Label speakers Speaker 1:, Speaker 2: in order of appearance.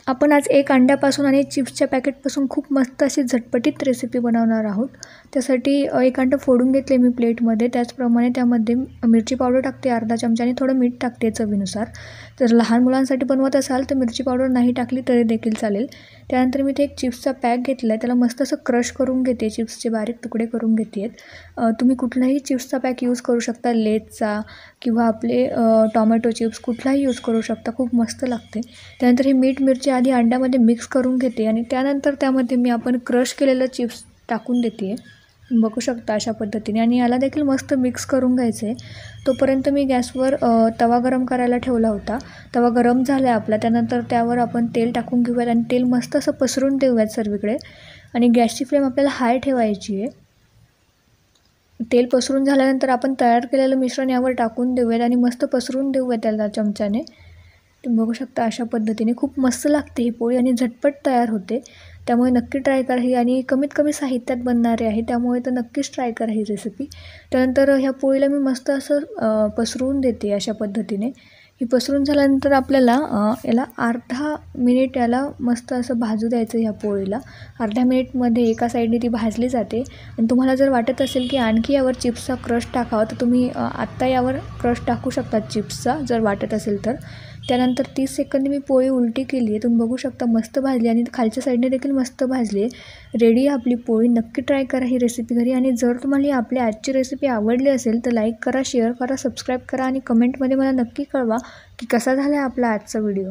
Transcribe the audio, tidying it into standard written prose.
Speaker 1: आपण आज एक अंड्यापासून आणि चिप्सच्या पॅकेटपासून खूप मस्त अशी झटपटीत रेसिपी बनवणार आहोत। त्यासाठी एक अंडं फोडून घेतले मी प्लेटमध्ये। त्याचप्रमाणे त्यामध्ये मिरची पावडर टाकते अर्धा चमचा आणि थोडं मीठ टाकते चवीनुसार। जर लहान मुलांसाठी बनवत असाल तर मिरची पावडर नाही टाकली तरी देखील चालेल। त्यानंतर मी एक चिप्सचा पॅक घेतला आहे, त्याला मस्त असं क्रश करून घेते, चिप्सचे बारीक तुकडे करून घेते। तुम्ही कुठलाही चिप्सचा पॅक यूज करू शकता, लेसचा किंवा आपले टोमॅटो चिप्स कुठलाही यूज करू शकता, खूप मस्त लागते। त्यानंतर हे मीठ मिरची आधी अंड्यामध्ये मिक्स करून घेते आणि त्यानंतर त्यामध्ये मी आपण क्रश केलेलं चिप्स टाकून देते, बघू शकता अशा पद्धतीने। आणि याला देखील मस्त मिक्स करून घ्यायचं आहे। तोपर्यंत मी गॅसवर तवा गरम करायला ठेवला होता। तवा गरम झाला आपला, त्यानंतर त्यावर आपण तेल टाकून घेऊयात आणि तेल मस्त असं पसरून देऊयात सर्वीकडे आणि गॅसची फ्लेम आपल्याला हाय ठेवायची आहे। तेल पसरून झाल्यानंतर आपण तयार केलेलं मिश्रण यावर टाकून देऊयात आणि मस्त पसरून देऊयात त्याला चमच्याने। तुम्ही बघू शकता अशा पद्धतीने खूप मस्त लागते ही पोळी आणि झटपट तयार होते। त्यामुळे नक्की ट्राय करा ही, आणि कमीत कमी साहित्यात बनणारे आहे, त्यामुळे तर नक्कीच ट्राय करा ही रेसिपी। त्यानंतर ह्या पोळीला मी मस्त असं पसरवून देते अशा पद्धतीने। ही पसरून झाल्यानंतर आपल्याला याला अर्धा मिनिट याला मस्त असं भाजू द्यायचं ह्या पोळीला। अर्ध्या मिनिटमध्ये एका साईडने ती भाजली जाते। आणि तुम्हाला जर वाटत असेल की आणखी यावर चिप्सचा क्रश टाकावा तर तुम्ही आत्ता यावर क्रश टाकू शकता चिप्सचा, जर वाटत असेल तर। त्यानंतर 30 सेकंद मी पोळी उलटी केली आहे, तुम्ही बघू शकता मस्त भाजली आणि खालच्या साईडने देखील मस्त भाजली आहे। रेडी आहे आपली पोळी। नक्की ट्राय करा ही रेसिपी घरी, आणि जर तुम्हाला ही आपली आजची रेसिपी आवडली असेल तर लाईक करा, शेअर करा, सबस्क्राईब करा आणि कमेंटमध्ये मला नक्की कळवा की कसा झाला आपला आजचा व्हिडिओ।